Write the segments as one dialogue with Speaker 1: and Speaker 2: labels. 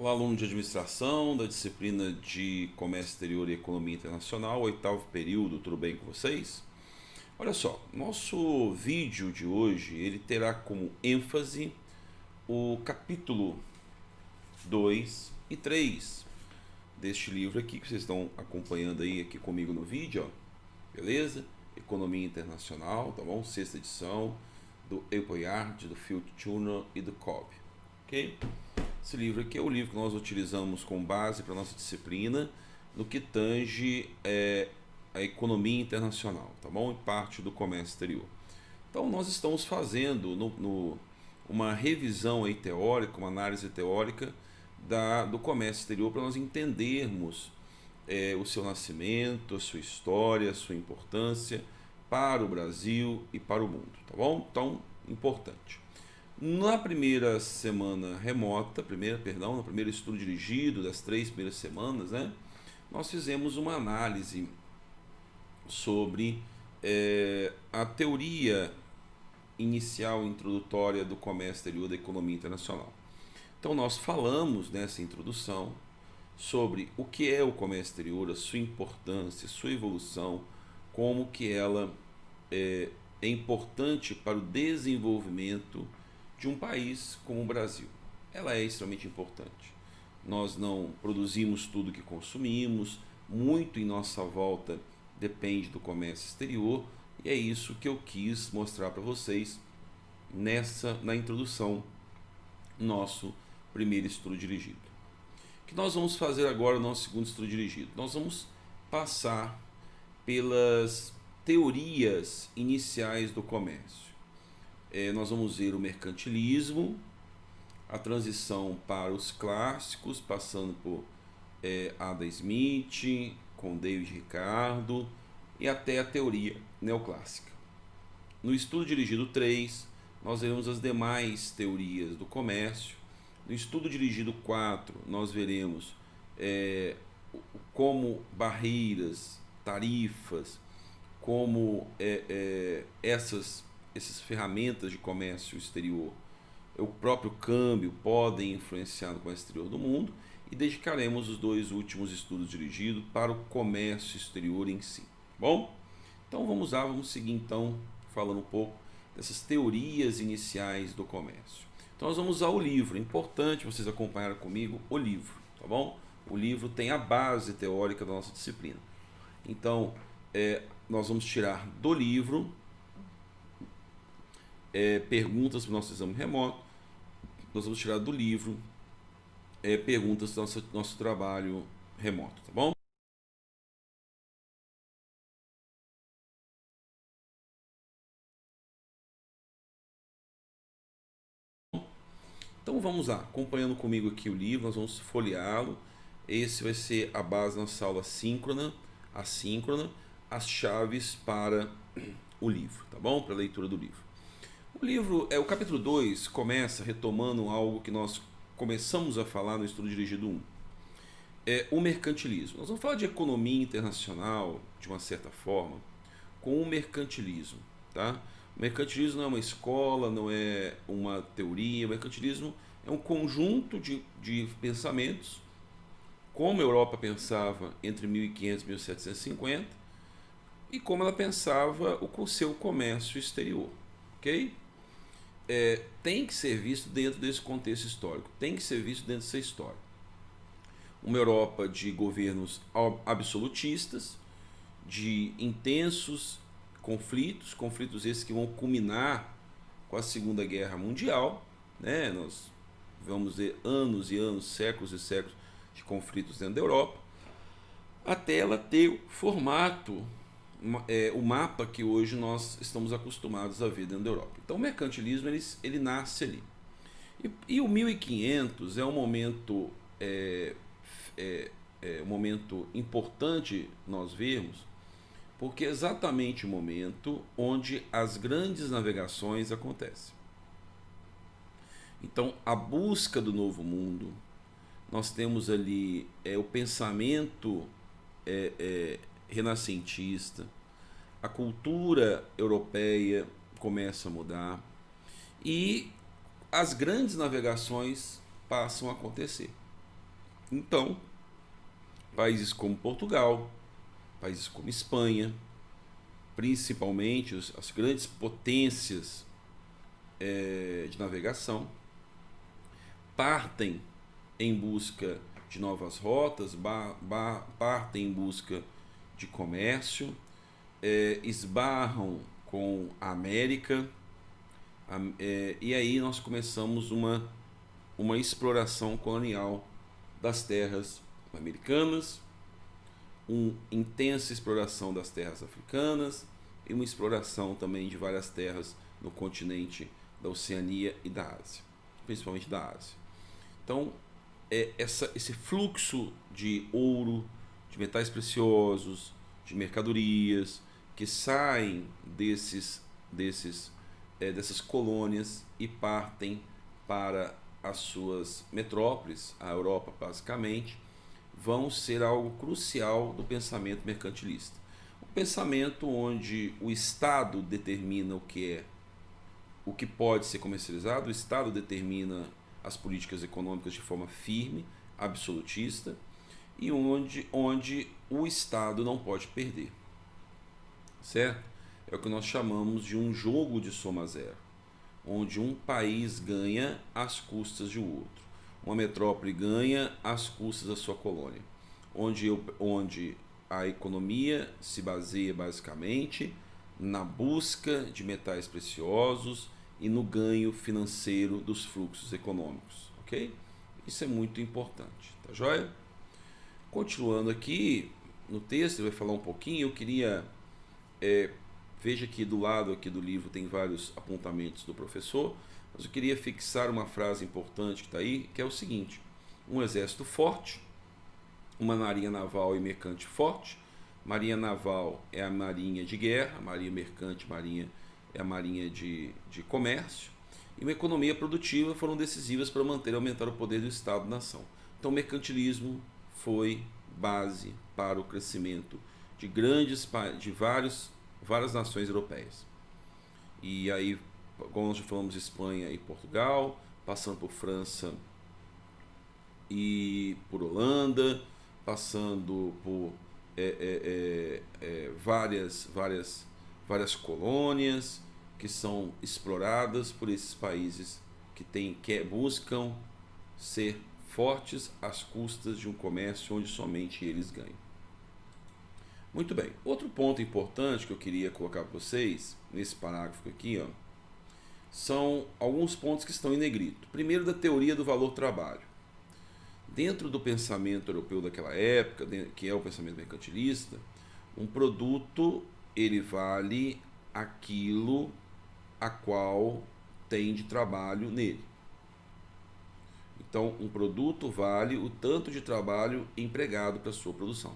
Speaker 1: Olá, aluno de administração da disciplina de Comércio Exterior e Economia Internacional, oitavo período, tudo bem com vocês? Olha só, nosso vídeo de hoje ele terá como ênfase o capítulo 2 e 3 deste livro aqui que vocês estão acompanhando aí aqui comigo no vídeo, ó. Beleza? Economia Internacional, tá bom? Sexta edição do Epoyard, do Field Tuner e do Cobb, ok? Esse livro aqui é o livro que nós utilizamos como base para a nossa disciplina no que tange a economia internacional, tá bom? E parte do comércio exterior. Então nós estamos fazendo uma revisão aí teórica, uma análise teórica do comércio exterior para nós entendermos o seu nascimento, a sua história, a sua importância para o Brasil e para o mundo, tá bom? Então, importante. Na primeira semana remota, no primeiro estudo dirigido das 3 primeiras semanas, né, nós fizemos uma análise sobre a teoria inicial introdutória do comércio exterior da economia internacional. Então nós falamos nessa introdução sobre o que é o comércio exterior, a sua importância, a sua evolução, como que ela é importante para o desenvolvimento de um país como o Brasil. Ela é extremamente importante. Nós não produzimos tudo que consumimos, muito em nossa volta depende do comércio exterior, e é isso que eu quis mostrar para vocês na introdução nosso primeiro estudo dirigido. O que nós vamos fazer agora no nosso segundo estudo dirigido? Nós vamos passar pelas teorias iniciais do comércio. Nós vamos ver o mercantilismo, a transição para os clássicos, passando por Adam Smith, com David Ricardo e até a teoria neoclássica. No estudo dirigido 3, nós veremos as demais teorias do comércio. No estudo dirigido 4, nós veremos como barreiras, tarifas, como essas ferramentas de comércio exterior, o próprio câmbio, podem influenciar no comércio exterior do mundo, e dedicaremos os 2 últimos estudos dirigidos para o comércio exterior em si. Bom, então vamos seguir então falando um pouco dessas teorias iniciais do comércio. Então nós vamos usar o livro, é importante vocês acompanharem comigo o livro, tá bom? O livro tem a base teórica da nossa disciplina. Então, nós vamos tirar do livro perguntas para o nosso exame remoto, nós vamos tirar do livro perguntas do nosso trabalho remoto, tá bom? Então vamos lá, acompanhando comigo aqui o livro, nós vamos folheá-lo. Esse vai ser a base da nossa aula assíncrona, as chaves para o livro, tá bom? Para a leitura do livro. O livro, o capítulo 2 começa retomando algo que nós começamos a falar no estudo dirigido 1. O mercantilismo. Nós vamos falar de economia internacional, de uma certa forma, com o mercantilismo, tá? O mercantilismo não é uma escola, não é uma teoria. O mercantilismo é um conjunto de pensamentos, como a Europa pensava entre 1500 e 1750, e como ela pensava o seu comércio exterior, ok? Tem que ser visto dentro desse contexto histórico, tem que ser visto dentro dessa história. Uma Europa de governos absolutistas, de intensos conflitos esses que vão culminar com a Segunda Guerra Mundial, né? Nós vamos ver anos e anos, séculos e séculos de conflitos dentro da Europa, até ela ter o formato, o mapa que hoje nós estamos acostumados a ver dentro da Europa. Então o mercantilismo ele nasce ali. E o 1500 é um momento um momento importante nós vermos, porque é exatamente o momento onde as grandes navegações acontecem. Então, a busca do novo mundo, nós temos ali o pensamento renascentista, a cultura europeia começa a mudar e as grandes navegações passam a acontecer. Então, países como Portugal, países como Espanha, principalmente as grandes potências de navegação, partem em busca de novas rotas, partem em busca de comércio, esbarram com a América, e aí nós começamos uma exploração colonial das terras americanas, uma intensa exploração das terras africanas e uma exploração também de várias terras no continente da Oceania e da Ásia, principalmente da Ásia. Então, esse fluxo de ouro, de metais preciosos, de mercadorias que saem dessas colônias e partem para as suas metrópoles, a Europa basicamente, vão ser algo crucial do pensamento mercantilista. Um pensamento onde o Estado determina o que pode ser comercializado, o Estado determina as políticas econômicas de forma firme, absolutista, e onde o Estado não pode perder. Certo? É o que nós chamamos de um jogo de soma zero, onde um país ganha às custas de outro. Uma metrópole ganha às custas da sua colônia, onde a economia se baseia basicamente na busca de metais preciosos e no ganho financeiro dos fluxos econômicos, ok? Isso é muito importante, tá joia? Continuando aqui no texto, ele vai falar um pouquinho, eu queria... veja que do lado aqui do livro tem vários apontamentos do professor, mas eu queria fixar uma frase importante que está aí, que é o seguinte: um exército forte, uma marinha naval e mercante forte. Marinha naval é a marinha de guerra, marinha mercante é a marinha de comércio, e uma economia produtiva foram decisivas para manter e aumentar o poder do Estado-nação. Então o mercantilismo foi base para o crescimento de várias nações europeias. E aí, como nós já falamos, Espanha e Portugal, passando por França e por Holanda, passando por várias colônias que são exploradas por esses países que buscam ser fortes às custas de um comércio onde somente eles ganham. Muito bem, outro ponto importante que eu queria colocar para vocês, nesse parágrafo aqui, ó, são alguns pontos que estão em negrito. Primeiro, da teoria do valor-trabalho. Dentro do pensamento europeu daquela época, que é o pensamento mercantilista, um produto ele vale aquilo a qual tem de trabalho nele. Então, um produto vale o tanto de trabalho empregado para a sua produção.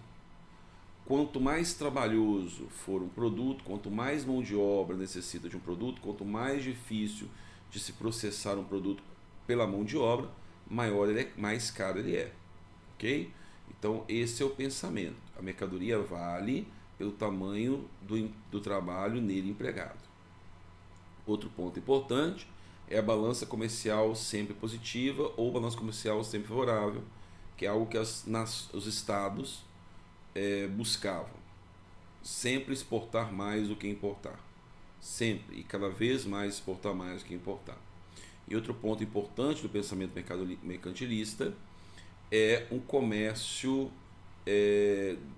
Speaker 1: Quanto mais trabalhoso for um produto, quanto mais mão de obra necessita de um produto, quanto mais difícil de se processar um produto pela mão de obra, maior ele é, mais caro ele é. Ok? Então, esse é o pensamento. A mercadoria vale pelo tamanho do trabalho nele empregado. Outro ponto importante é a balança comercial sempre positiva ou balança comercial sempre favorável, que é algo que os estados buscavam. Sempre exportar mais do que importar. Sempre. E cada vez mais exportar mais do que importar. E outro ponto importante do pensamento mercantilista é um comércio,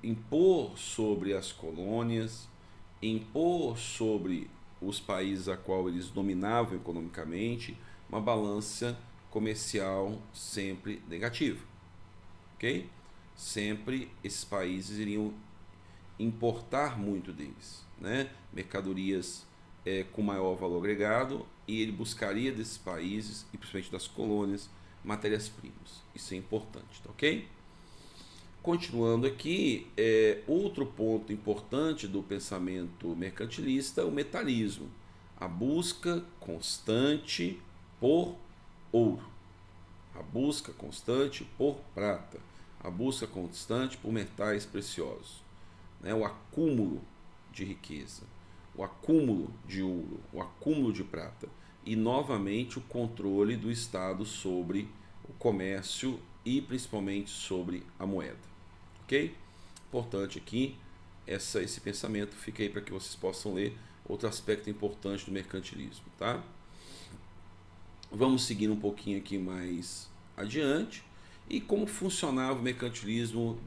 Speaker 1: impor sobre as colônias, impor sobre os países a qual eles dominavam economicamente, uma balança comercial sempre negativa. Ok? Sempre esses países iriam importar muito deles, né? Mercadorias com maior valor agregado, e ele buscaria desses países, e principalmente das colônias, matérias-primas. Isso é importante, tá ok? Continuando aqui, outro ponto importante do pensamento mercantilista é o metalismo, a busca constante por ouro, a busca constante por prata, a busca constante por metais preciosos, né? O acúmulo de riqueza, o acúmulo de ouro, o acúmulo de prata e, novamente, o controle do Estado sobre o comércio e principalmente sobre a moeda. Ok? Importante aqui, esse pensamento fica aí para que vocês possam ler outro aspecto importante do mercantilismo. Tá? Vamos seguir um pouquinho aqui mais adiante. E como funcionava o mercantilismo,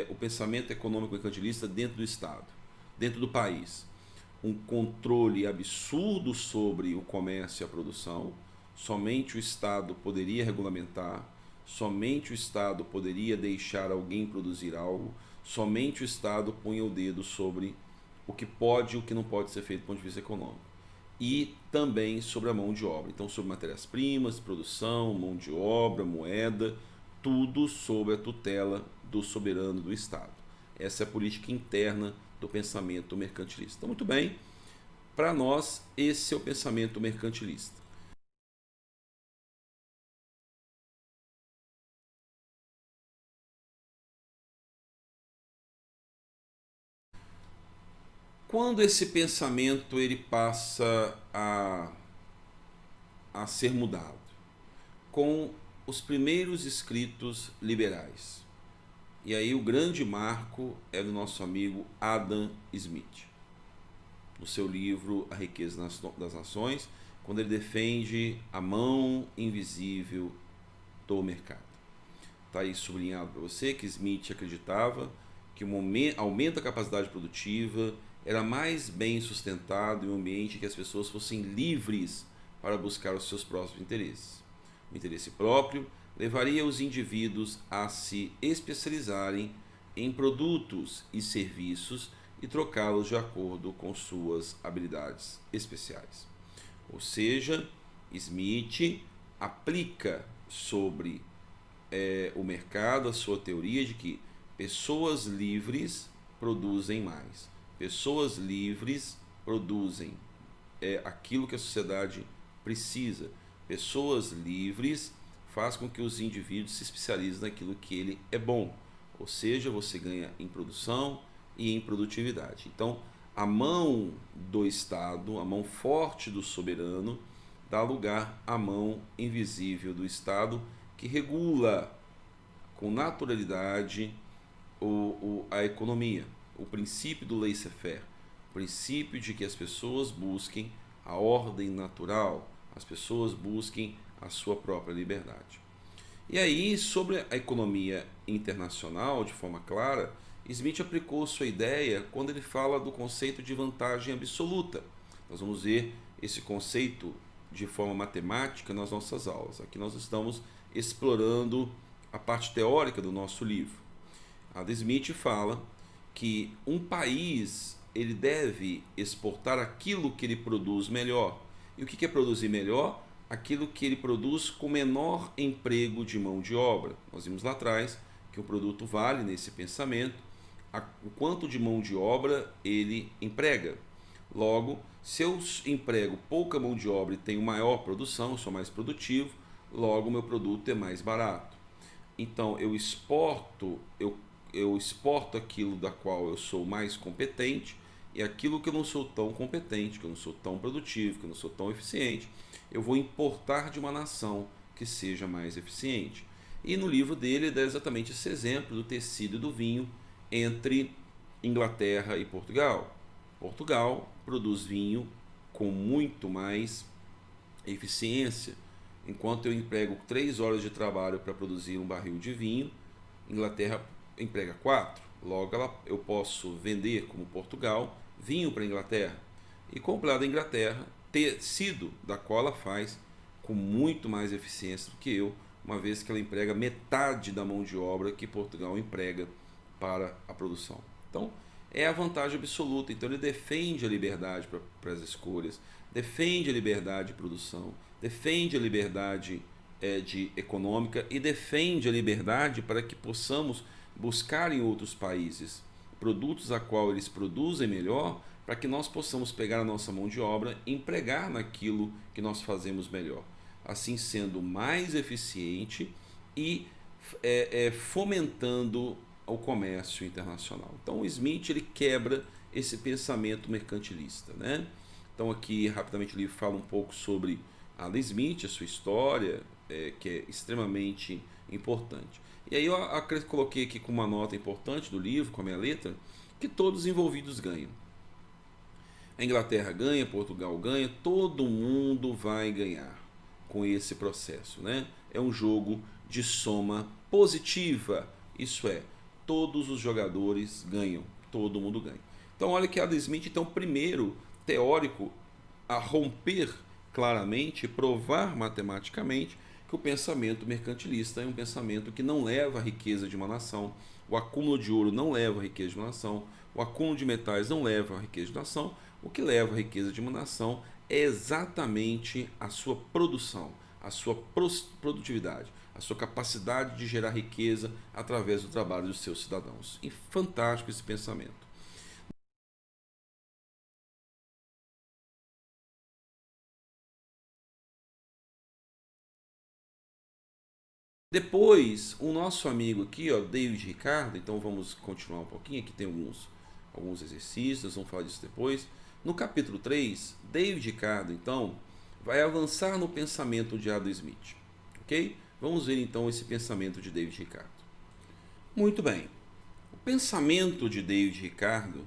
Speaker 1: o pensamento econômico mercantilista dentro do Estado, dentro do país. Um controle absurdo sobre o comércio e a produção, somente o Estado poderia regulamentar, somente o Estado poderia deixar alguém produzir algo, somente o Estado punha o dedo sobre o que pode e o que não pode ser feito do ponto de vista econômico. E também sobre a mão de obra. Então, sobre matérias-primas, produção, mão de obra, moeda, tudo sob a tutela do soberano do Estado. Essa é a política interna do pensamento mercantilista. Então, muito bem, para nós, esse é o pensamento mercantilista. Quando esse pensamento ele passa a ser mudado? Com os primeiros escritos liberais. E aí o grande marco é do nosso amigo Adam Smith, no seu livro A Riqueza das Nações, quando ele defende a mão invisível do mercado. Está aí sublinhado para você que Smith acreditava que o aumento da capacidade produtiva era mais bem sustentado em um ambiente em que as pessoas fossem livres para buscar os seus próprios interesses. O interesse próprio levaria os indivíduos a se especializarem em produtos e serviços e trocá-los de acordo com suas habilidades especiais. Ou seja, Smith aplica sobre o mercado a sua teoria de que pessoas livres produzem mais. Pessoas livres produzem aquilo que a sociedade precisa. Pessoas livres faz com que os indivíduos se especializem naquilo que ele é bom. Ou seja, você ganha em produção e em produtividade. Então, a mão do Estado, a mão forte do soberano, dá lugar à mão invisível do Estado, que regula com naturalidade a economia. O princípio do laissez-faire, o princípio de que as pessoas busquem a ordem natural, as pessoas busquem a sua própria liberdade. E aí, sobre a economia internacional, de forma clara, Smith aplicou sua ideia quando ele fala do conceito de vantagem absoluta. Nós vamos ver esse conceito de forma matemática nas nossas aulas. Aqui nós estamos explorando a parte teórica do nosso livro. Adam Smith fala que um país ele deve exportar aquilo que ele produz melhor. E o que é produzir melhor? Aquilo que ele produz com menor emprego de mão de obra. Nós vimos lá atrás que o produto vale, nesse pensamento, o quanto de mão de obra ele emprega. Logo, se eu emprego pouca mão de obra e tenho maior produção, eu sou mais produtivo, logo meu produto é mais barato. Então eu exporto aquilo da qual eu sou mais competente, e aquilo que eu não sou tão competente, que eu não sou tão produtivo, que eu não sou tão eficiente, eu vou importar de uma nação que seja mais eficiente. E no livro dele ele dá exatamente esse exemplo do tecido e do vinho entre Inglaterra e Portugal. Portugal produz vinho com muito mais eficiência. Enquanto eu emprego 3 horas de trabalho para produzir um barril de vinho, Inglaterra emprega 4. Logo, eu posso vender, como Portugal, vinho para a Inglaterra e comprar da Inglaterra tecido da qual ela faz com muito mais eficiência do que eu, uma vez que ela emprega metade da mão de obra que Portugal emprega para a produção. Então, é a vantagem absoluta. Então, ele defende a liberdade para as escolhas, defende a liberdade de produção, defende a liberdade econômica e defende a liberdade para que possamos buscar em outros países produtos a qual eles produzem melhor, para que nós possamos pegar a nossa mão de obra e empregar naquilo que nós fazemos melhor, assim sendo mais eficiente e fomentando o comércio internacional. Então o Smith ele quebra esse pensamento mercantilista, né? Então aqui rapidamente o livro fala um pouco sobre Adam Smith, a sua história, que é extremamente importante. E aí eu coloquei aqui com uma nota importante do livro, com a minha letra, que todos os envolvidos ganham. A Inglaterra ganha, Portugal ganha, todo mundo vai ganhar com esse processo, né? É um jogo de soma positiva, isso é, todos os jogadores ganham, todo mundo ganha. Então olha que Adam Smith então primeiro teórico a romper claramente, provar matematicamente que o pensamento mercantilista é um pensamento que não leva à riqueza de uma nação, o acúmulo de ouro não leva à riqueza de uma nação, o acúmulo de metais não leva à riqueza de uma nação, o que leva à riqueza de uma nação é exatamente a sua produção, a sua produtividade, a sua capacidade de gerar riqueza através do trabalho dos seus cidadãos. E fantástico esse pensamento. Depois, o nosso amigo aqui, ó, David Ricardo, então vamos continuar um pouquinho, aqui tem alguns exercícios, vamos falar disso depois. No capítulo 3, David Ricardo, então, vai avançar no pensamento de Adam Smith, ok? Vamos ver então esse pensamento de David Ricardo. Muito bem, o pensamento de David Ricardo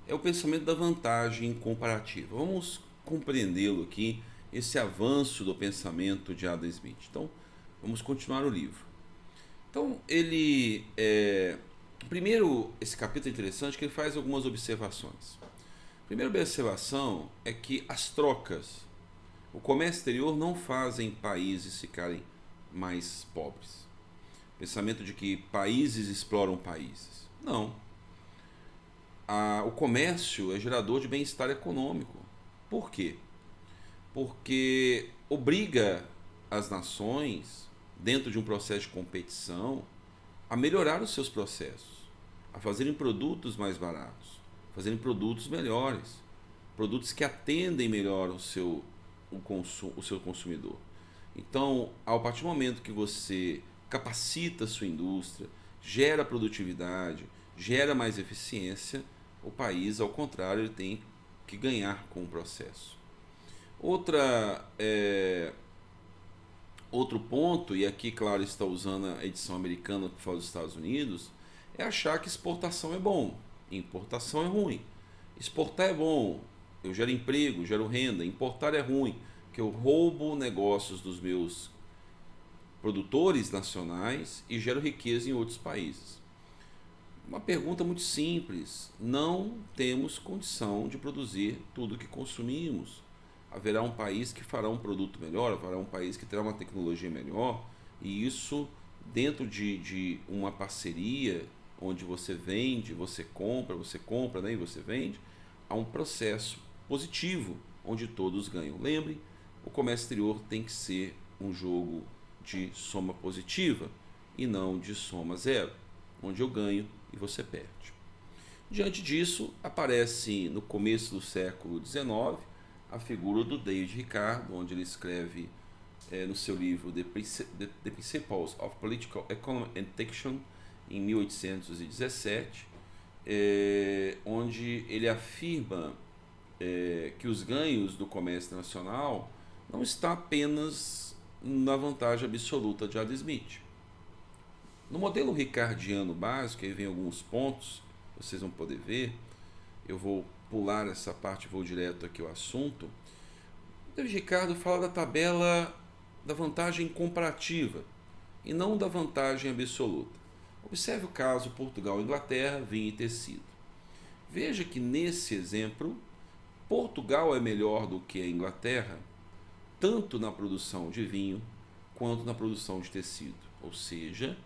Speaker 1: é o pensamento da vantagem comparativa. Vamos compreendê-lo aqui, esse avanço do pensamento de Adam Smith. Então, vamos continuar o livro. Então, primeiro, esse capítulo é interessante que ele faz algumas observações. A primeira observação é que as trocas, o comércio exterior não fazem países ficarem mais pobres. O pensamento de que países exploram países. Não. O comércio é gerador de bem-estar econômico. Por quê? Porque obriga as nações, dentro de um processo de competição, a melhorar os seus processos, a fazerem produtos mais baratos, fazerem produtos melhores, produtos que atendem melhor o seu consumidor. Então, a partir do momento que você capacita a sua indústria, gera produtividade, gera mais eficiência, o país, ao contrário, ele tem que ganhar com o processo. Outro ponto, e aqui, claro, está usando a edição americana por fora dos Estados Unidos, é achar que exportação é bom, importação é ruim. Exportar é bom, eu gero emprego, gero renda. Importar é ruim, que eu roubo negócios dos meus produtores nacionais e gero riqueza em outros países. Uma pergunta muito simples: não temos condição de produzir tudo o que consumimos. Haverá um país que fará um produto melhor, haverá um país que terá uma tecnologia melhor, e isso dentro de uma parceria onde você vende, você compra, né, e você vende, há um processo positivo onde todos ganham. Lembre, o comércio exterior tem que ser um jogo de soma positiva e não de soma zero, onde eu ganho e você perde. Diante disso, aparece no começo do século XIX a figura do David Ricardo, onde ele escreve no seu livro The Principles of Political Economy and Taxation, em 1817, onde ele afirma que os ganhos do comércio nacional não está apenas na vantagem absoluta de Adam Smith. No modelo ricardiano básico, aí vem alguns pontos, vocês vão poder ver, eu vou pular essa parte e vou direto aqui ao assunto. O David Ricardo fala da tabela da vantagem comparativa e não da vantagem absoluta. Observe o caso Portugal, Inglaterra, vinho e tecido. Veja que nesse exemplo, Portugal é melhor do que a Inglaterra, tanto na produção de vinho quanto na produção de tecido. Ou seja,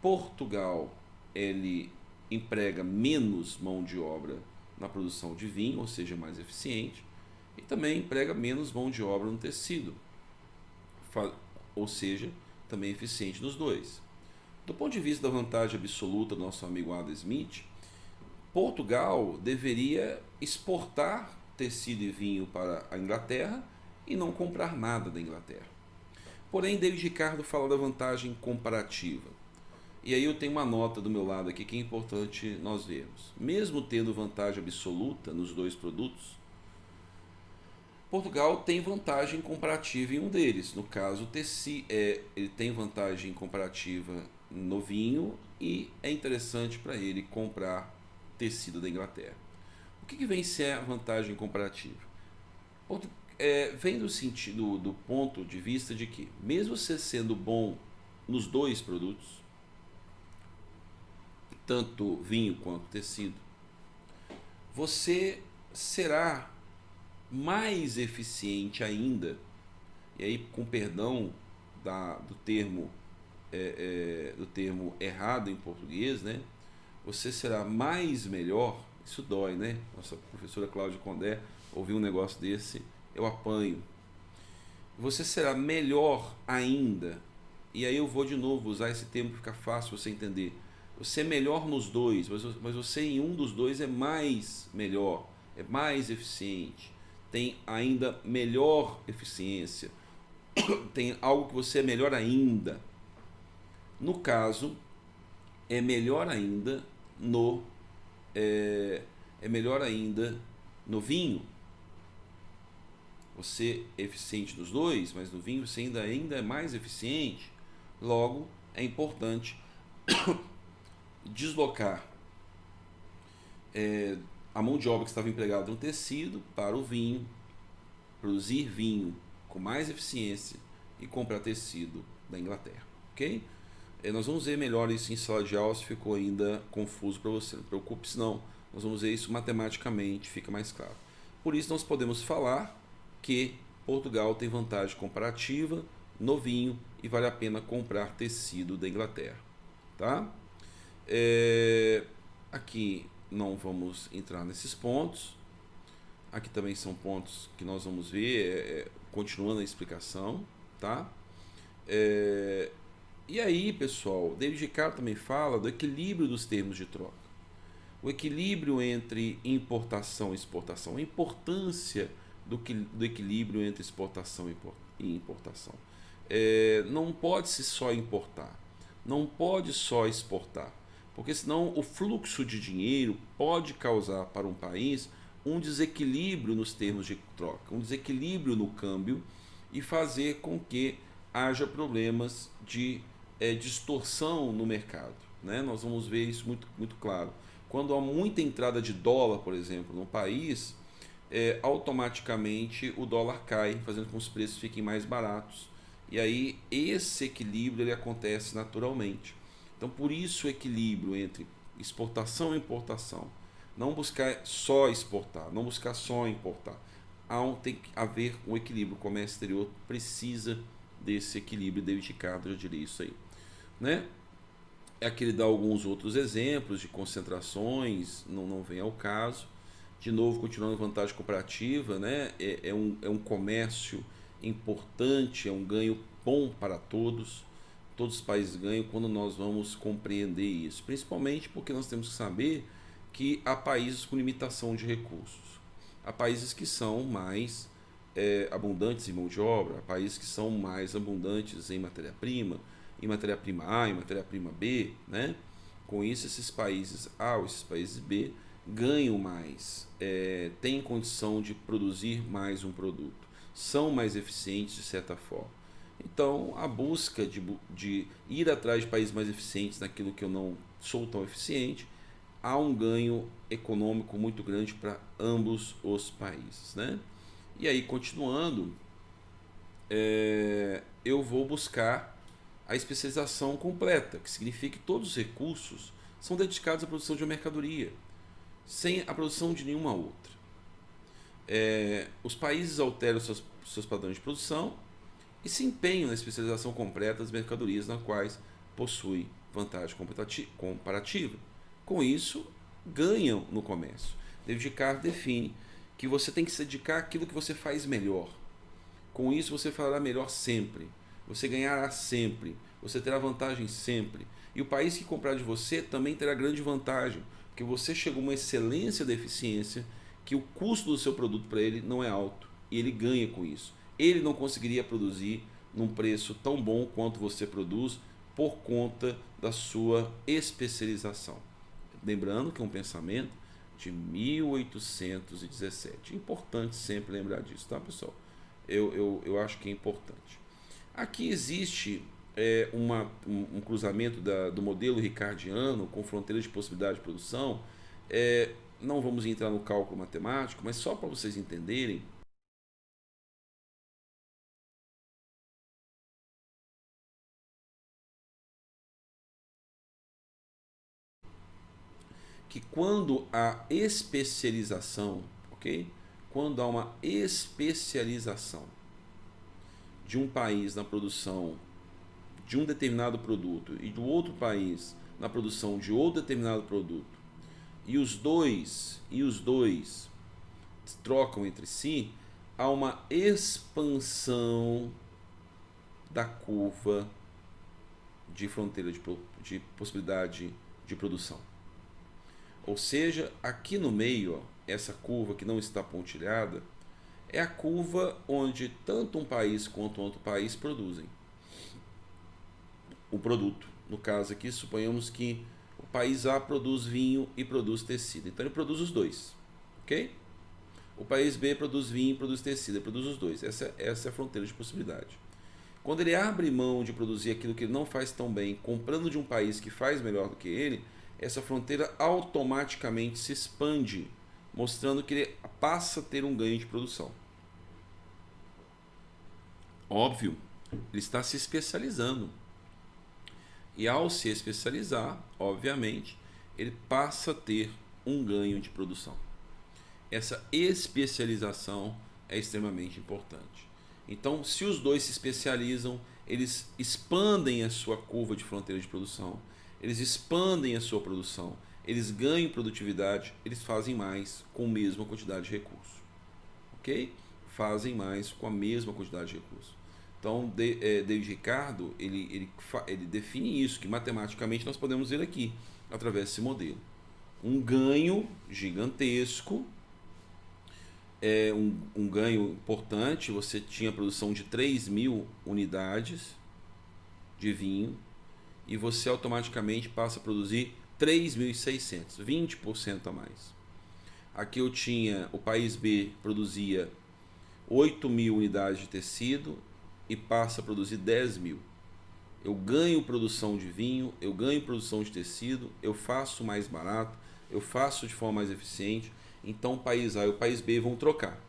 Speaker 1: Portugal ele emprega menos mão de obra na produção de vinho, ou seja, mais eficiente, e também emprega menos mão de obra no tecido, ou seja, também eficiente nos dois. Do ponto de vista da vantagem absoluta do nosso amigo Adam Smith, Portugal deveria exportar tecido e vinho para a Inglaterra e não comprar nada da Inglaterra. Porém, David Ricardo fala da vantagem comparativa. E aí eu tenho uma nota do meu lado aqui que é importante nós vermos. Mesmo tendo vantagem absoluta nos dois produtos, Portugal tem vantagem comparativa em um deles. No caso, ele tem vantagem comparativa no vinho e é interessante para ele comprar tecido da Inglaterra. O que vem ser a vantagem comparativa? Vem do sentido, do ponto de vista de que, mesmo você sendo bom nos dois produtos, tanto vinho quanto tecido, você será mais eficiente ainda, e aí com perdão do termo errado em português, né? Você será mais melhor, isso dói, né? Nossa professora Cláudia Condé ouviu um negócio desse, eu apanho. Você será melhor ainda, e aí eu vou de novo usar esse termo que fica fácil você entender. Você é melhor nos dois, mas você em um dos dois é mais melhor, é mais eficiente, tem ainda melhor eficiência, tem algo que você é melhor ainda. No caso, é melhor ainda é melhor ainda no vinho. Você é eficiente nos dois, mas no vinho você ainda é mais eficiente. Logo, é importante deslocar a mão de obra que estava empregada no tecido para o vinho, produzir vinho com mais eficiência e comprar tecido da Inglaterra, ok? Nós vamos ver melhor isso em sala de aula se ficou ainda confuso para você. Não preocupe, senão nós vamos ver isso matematicamente, fica mais claro. Por isso nós podemos falar que Portugal tem vantagem comparativa no vinho e vale a pena comprar tecido da Inglaterra, tá? Aqui não vamos entrar nesses pontos. Aqui também são pontos que nós vamos ver, continuando a explicação, tá? E aí, pessoal, David Ricardo também fala do equilíbrio dos termos de troca. O equilíbrio entre importação e exportação, a importância do equilíbrio entre exportação e importação. Não pode-se só importar, não pode só exportar, porque senão o fluxo de dinheiro pode causar para um país um desequilíbrio nos termos de troca, um desequilíbrio no câmbio e fazer com que haja problemas de distorção no mercado, né? Nós vamos ver isso muito, muito claro. Quando há muita entrada de dólar, por exemplo, no país, automaticamente o dólar cai, fazendo com que os preços fiquem mais baratos. E aí esse equilíbrio ele acontece naturalmente. Então por isso o equilíbrio entre exportação e importação. Não buscar só exportar, não buscar só importar. Tem que haver um equilíbrio. O comércio exterior precisa desse equilíbrio. David Ricardo já diria isso aí, né? Aqui ele dá alguns outros exemplos de concentrações, não vem ao caso. De novo, continuando vantagem comparativa, né? É um comércio importante, é um ganho bom para todos. Todos os países ganham quando nós vamos compreender isso. Principalmente porque nós temos que saber que há países com limitação de recursos. Há países que são mais abundantes em mão de obra, há países que são mais abundantes em matéria-prima A, em matéria-prima B, né? Com isso, esses países A ou esses países B ganham mais, têm condição de produzir mais um produto, são mais eficientes de certa forma. Então, a busca de ir atrás de países mais eficientes naquilo que eu não sou tão eficiente, há um ganho econômico muito grande para ambos os países, né? E aí, continuando, eu vou buscar a especialização completa, que significa que todos os recursos são dedicados à produção de uma mercadoria, sem a produção de nenhuma outra. Os países alteram seus padrões de produção e se empenham na especialização completa das mercadorias nas quais possuem vantagem comparativa. Com isso, ganham no comércio. David Ricardo define que você tem que se dedicar àquilo que você faz melhor. Com isso, você fará melhor sempre. Você ganhará sempre. Você terá vantagem sempre. E o país que comprar de você também terá grande vantagem, porque você chegou a uma excelência da eficiência que o custo do seu produto para ele não é alto. E ele ganha com isso. Ele não conseguiria produzir num preço tão bom quanto você produz por conta da sua especialização. Lembrando que é um pensamento de 1817. Importante sempre lembrar disso, tá, pessoal? Eu acho que é importante. Aqui existe um cruzamento do modelo ricardiano com fronteiras de possibilidade de produção. Não vamos entrar no cálculo matemático, mas só para vocês entenderem, que quando há especialização, ok? Quando há uma especialização de um país na produção de um determinado produto e do outro país na produção de outro determinado produto, e os dois trocam entre si, há uma expansão da curva de fronteira de possibilidade de produção. Ou seja, aqui no meio, ó, essa curva que não está pontilhada, é a curva onde tanto um país quanto outro país produzem o produto. No caso aqui, suponhamos que o país A produz vinho e produz tecido. Então ele produz os dois, ok? O país B produz vinho e produz tecido, ele produz os dois. Essa é a fronteira de possibilidade. Quando ele abre mão de produzir aquilo que ele não faz tão bem, comprando de um país que faz melhor do que ele, essa fronteira automaticamente se expande, mostrando que ele passa a ter um ganho de produção. Óbvio, ele está se especializando. E ao se especializar, obviamente, ele passa a ter um ganho de produção. Essa especialização é extremamente importante. Então, se os dois se especializam, eles expandem a sua curva de fronteira de produção, eles expandem a sua produção, eles ganham produtividade, eles fazem mais com a mesma quantidade de recurso. Ok? Fazem mais com a mesma quantidade de recurso. Então, David Ricardo, ele define isso, que matematicamente nós podemos ver aqui, através desse modelo. Um ganho gigantesco, um ganho importante. Você tinha a produção de 3.000 unidades de vinho e você automaticamente passa a produzir 3.600, 20% a mais. Aqui eu tinha, o país B produzia 8.000 unidades de tecido e passa a produzir 10.000. Eu ganho produção de vinho, eu ganho produção de tecido, eu faço mais barato, eu faço de forma mais eficiente. Então o país A e o país B vão trocar.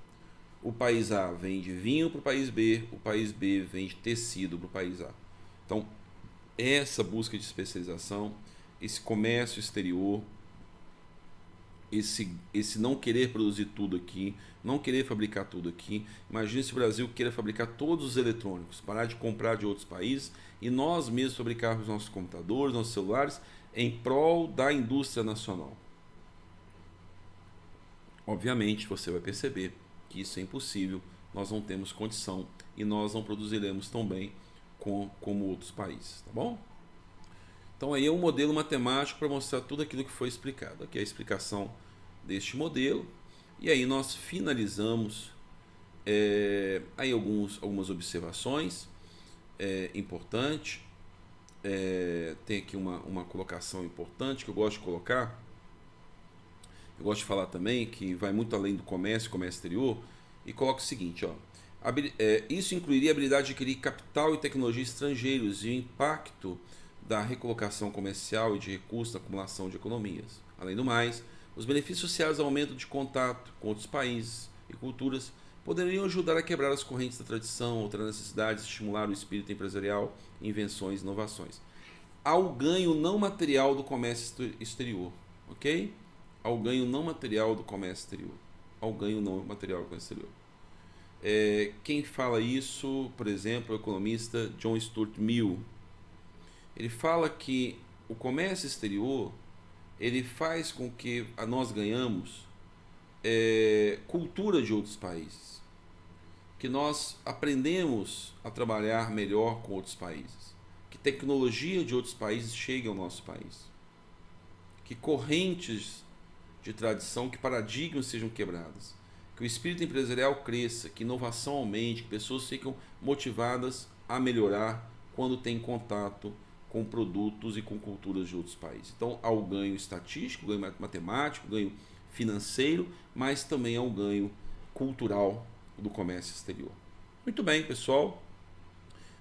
Speaker 1: O país A vende vinho para o país B vende tecido para o país A. Então, essa busca de especialização, esse comércio exterior, esse não querer produzir tudo aqui, não querer fabricar tudo aqui. Imagine se o Brasil queira fabricar todos os eletrônicos, parar de comprar de outros países e nós mesmos fabricarmos nossos computadores, nossos celulares em prol da indústria nacional. Obviamente você vai perceber que isso é impossível, nós não temos condição e nós não produziremos tão bem como outros países, tá bom? Então aí é um modelo matemático para mostrar tudo aquilo que foi explicado. Aqui é a explicação deste modelo. E aí nós finalizamos aí algumas observações importantes. Tem aqui uma colocação importante que eu gosto de colocar. Eu gosto de falar também que vai muito além do comércio exterior. E coloca o seguinte, ó. Isso incluiria a habilidade de adquirir capital e tecnologia estrangeiros e o impacto da recolocação comercial e de recursos na acumulação de economias. Além do mais, os benefícios sociais do aumento de contato com outros países e culturas poderiam ajudar a quebrar as correntes da tradição, outras necessidades, estimular o espírito empresarial, invenções e inovações. Ao ganho não material do comércio exterior, ok? Ao ganho não material do comércio exterior. Ao ganho não material do comércio exterior. Quem fala isso, por exemplo, é o economista John Stuart Mill. Ele fala que o comércio exterior ele faz com que nós ganhamos cultura de outros países, que nós aprendemos a trabalhar melhor com outros países, que tecnologia de outros países chegue ao nosso país, que correntes de tradição, que paradigmas sejam quebrados, que o espírito empresarial cresça, que inovação aumente, que pessoas ficam motivadas a melhorar quando tem contato com produtos e com culturas de outros países. Então, há o ganho estatístico, ganho matemático, ganho financeiro, mas também ao ganho cultural do comércio exterior. Muito bem, pessoal.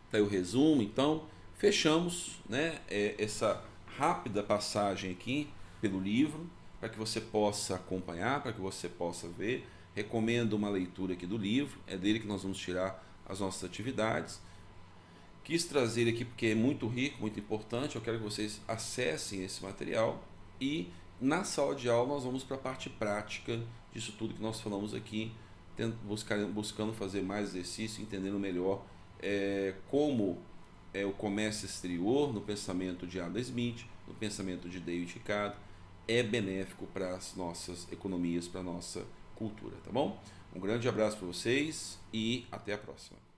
Speaker 1: Tá aí o resumo, então. Fechamos, né, essa rápida passagem aqui pelo livro, para que você possa acompanhar, para que você possa ver. Recomendo uma leitura aqui do livro, é dele que nós vamos tirar as nossas atividades. Quis trazer aqui porque é muito rico, muito importante. Eu quero que vocês acessem esse material e na sala de aula nós vamos para a parte prática disso tudo que nós falamos aqui, buscando fazer mais exercício, entendendo melhor como o comércio exterior, no pensamento de Adam Smith, no pensamento de David Ricardo, é benéfico para as nossas economias, para a nossa cultura, tá bom? Um grande abraço para vocês e até a próxima.